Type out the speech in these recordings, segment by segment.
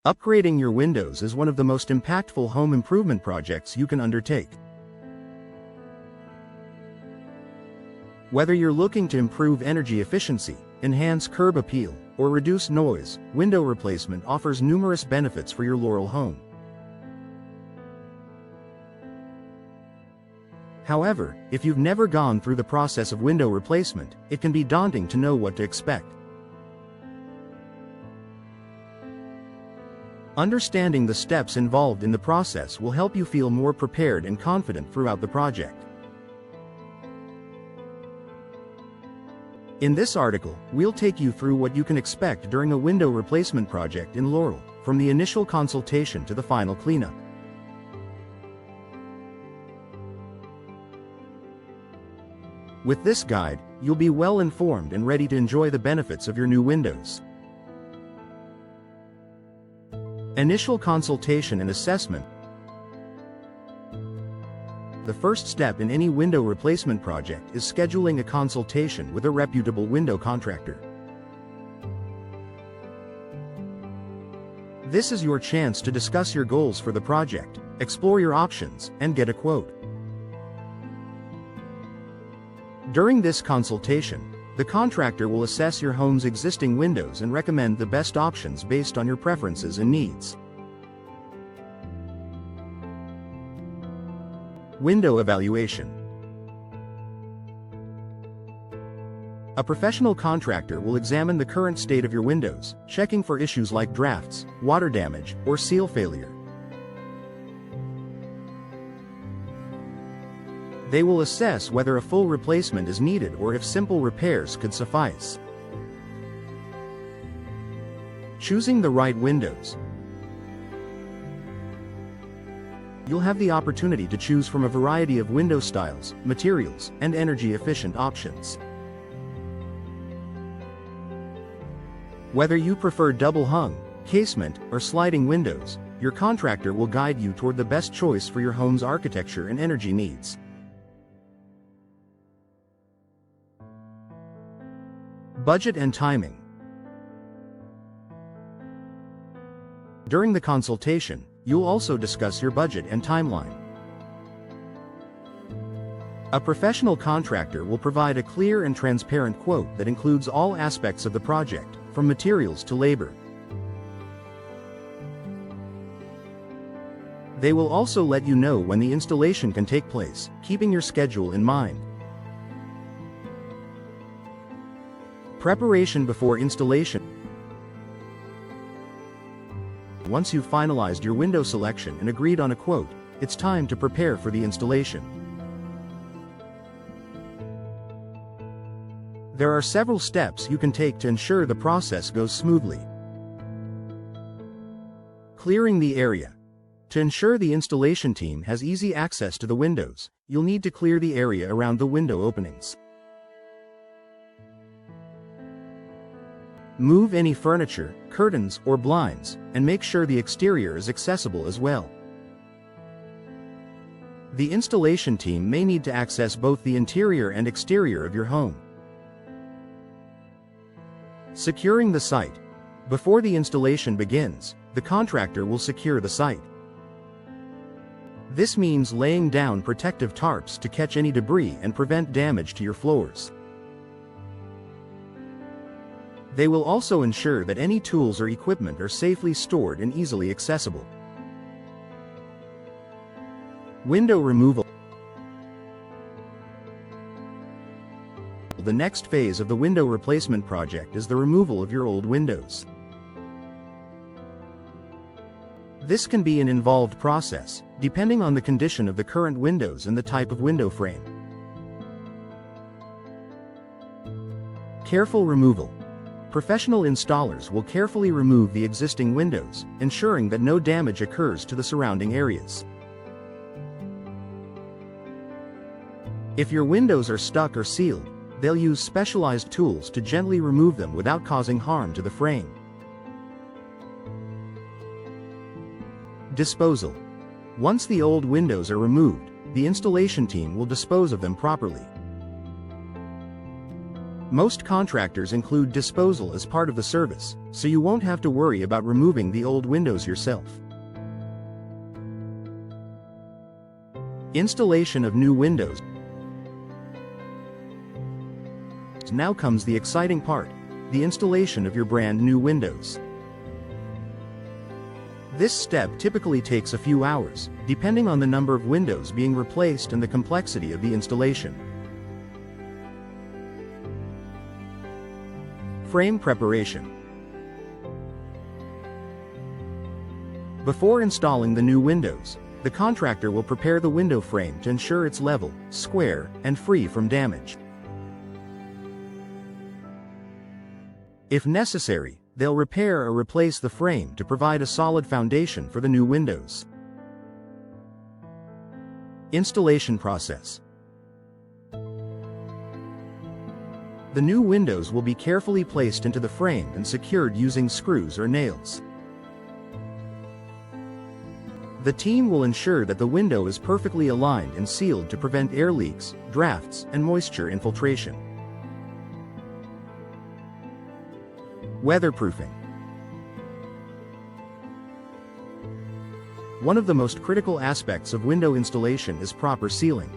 Upgrading your windows is one of the most impactful home improvement projects you can undertake. Whether you're looking to improve energy efficiency, enhance curb appeal, or reduce noise, window replacement offers numerous benefits for your Laurel home. However, if you've never gone through the process of window replacement, it can be daunting to know what to expect. Understanding the steps involved in the process will help you feel more prepared and confident throughout the project. In this article, we'll take you through what you can expect during a window replacement project in Laurel, from the initial consultation to the final cleanup. With this guide, you'll be well informed and ready to enjoy the benefits of your new windows. Initial consultation and assessment. The first step in any window replacement project is scheduling a consultation with a reputable window contractor. This is your chance to discuss your goals for the project, explore your options, and get a quote. During this consultation, the contractor will assess your home's existing windows and recommend the best options based on your preferences and needs. Window evaluation. A professional contractor will examine the current state of your windows, checking for issues like drafts, water damage, or seal failure. They will assess whether a full replacement is needed or if simple repairs could suffice. Choosing the right windows. You'll have the opportunity to choose from a variety of window styles, materials, and energy-efficient options. Whether you prefer double-hung, casement, or sliding windows, your contractor will guide you toward the best choice for your home's architecture and energy needs. Budget and timing. During the consultation, you'll also discuss your budget and timeline. A professional contractor will provide a clear and transparent quote that includes all aspects of the project, from materials to labor. They will also let you know when the installation can take place, keeping your schedule in mind. Preparation before installation. Once you've finalized your window selection and agreed on a quote, it's time to prepare for the installation. There are several steps you can take to ensure the process goes smoothly. Clearing the area. To ensure the installation team has easy access to the windows, you'll need to clear the area around the window openings. Move any furniture, curtains, or blinds, and make sure the exterior is accessible as well. The installation team may need to access both the interior and exterior of your home. Securing the site. Before the installation begins, the contractor will secure the site. This means laying down protective tarps to catch any debris and prevent damage to your floors. They will also ensure that any tools or equipment are safely stored and easily accessible. Window removal. The next phase of the window replacement project is the removal of your old windows. This can be an involved process, depending on the condition of the current windows and the type of window frame. Careful removal. Professional installers will carefully remove the existing windows, ensuring that no damage occurs to the surrounding areas. If your windows are stuck or sealed, they'll use specialized tools to gently remove them without causing harm to the frame. Disposal. Once the old windows are removed, the installation team will dispose of them properly. Most contractors include disposal as part of the service, so you won't have to worry about removing the old windows yourself. Installation of new windows. Now comes the exciting part, the installation of your brand new windows. This step typically takes a few hours, depending on the number of windows being replaced and the complexity of the installation. Frame preparation. Before installing the new windows, the contractor will prepare the window frame to ensure it's level, square, and free from damage. If necessary, they'll repair or replace the frame to provide a solid foundation for the new windows. Installation process. The new windows will be carefully placed into the frame and secured using screws or nails. The team will ensure that the window is perfectly aligned and sealed to prevent air leaks, drafts, and moisture infiltration. Weatherproofing. One of the most critical aspects of window installation is proper sealing.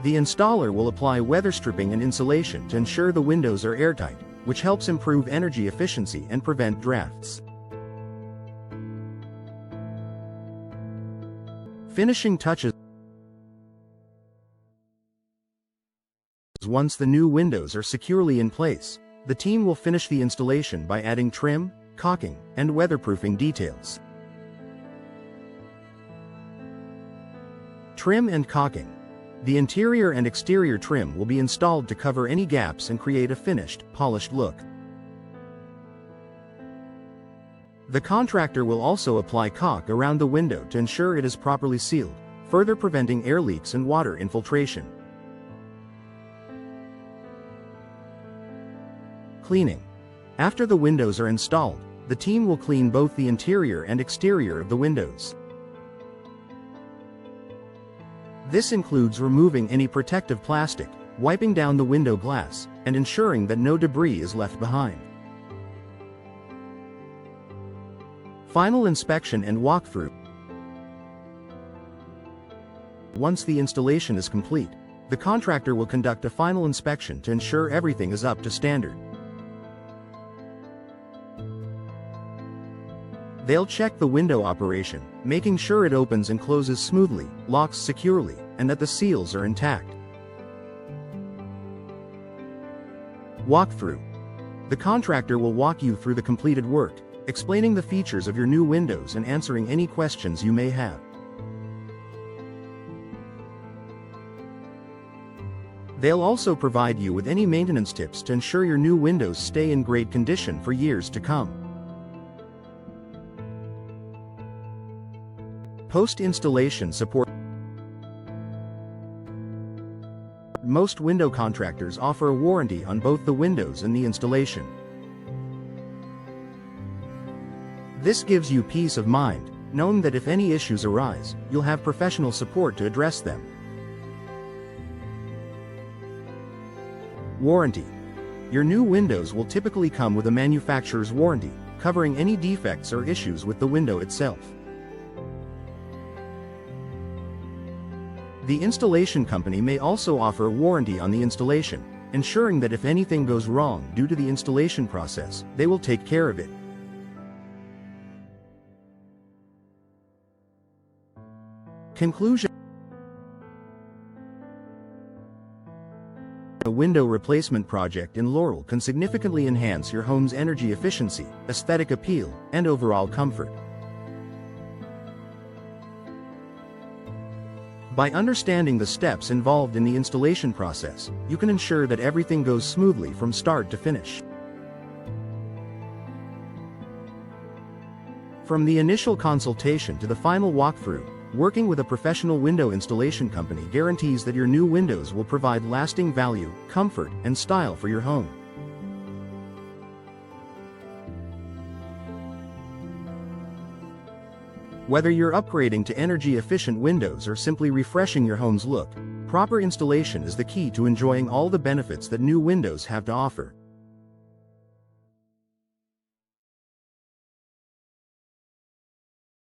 The installer will apply weather stripping and insulation to ensure the windows are airtight, which helps improve energy efficiency and prevent drafts. Finishing touches. Once the new windows are securely in place, the team will finish the installation by adding trim, caulking, and weatherproofing details. Trim and caulking. The interior and exterior trim will be installed to cover any gaps and create a finished, polished look. The contractor will also apply caulk around the window to ensure it is properly sealed, further preventing air leaks and water infiltration. Cleaning. After the windows are installed, the team will clean both the interior and exterior of the windows. This includes removing any protective plastic, wiping down the window glass, and ensuring that no debris is left behind. Final inspection and walkthrough. Once the installation is complete, the contractor will conduct a final inspection to ensure everything is up to standard. They'll check the window operation, making sure it opens and closes smoothly, locks securely, and that the seals are intact. Walkthrough. The contractor will walk you through the completed work, explaining the features of your new windows and answering any questions you may have. They'll also provide you with any maintenance tips to ensure your new windows stay in great condition for years to come. Post-installation support. Most window contractors offer a warranty on both the windows and the installation. This gives you peace of mind, knowing that if any issues arise, you'll have professional support to address them. Warranty. Your new windows will typically come with a manufacturer's warranty, covering any defects or issues with the window itself. The installation company may also offer a warranty on the installation, ensuring that if anything goes wrong due to the installation process, they will take care of it. Conclusion. A window replacement project in Laurel can significantly enhance your home's energy efficiency, aesthetic appeal, and overall comfort. By understanding the steps involved in the installation process, you can ensure that everything goes smoothly from start to finish. From the initial consultation to the final walkthrough, working with a professional window installation company guarantees that your new windows will provide lasting value, comfort, and style for your home. Whether you're upgrading to energy-efficient windows or simply refreshing your home's look, Proper installation is the key to enjoying all the benefits that new windows have to offer.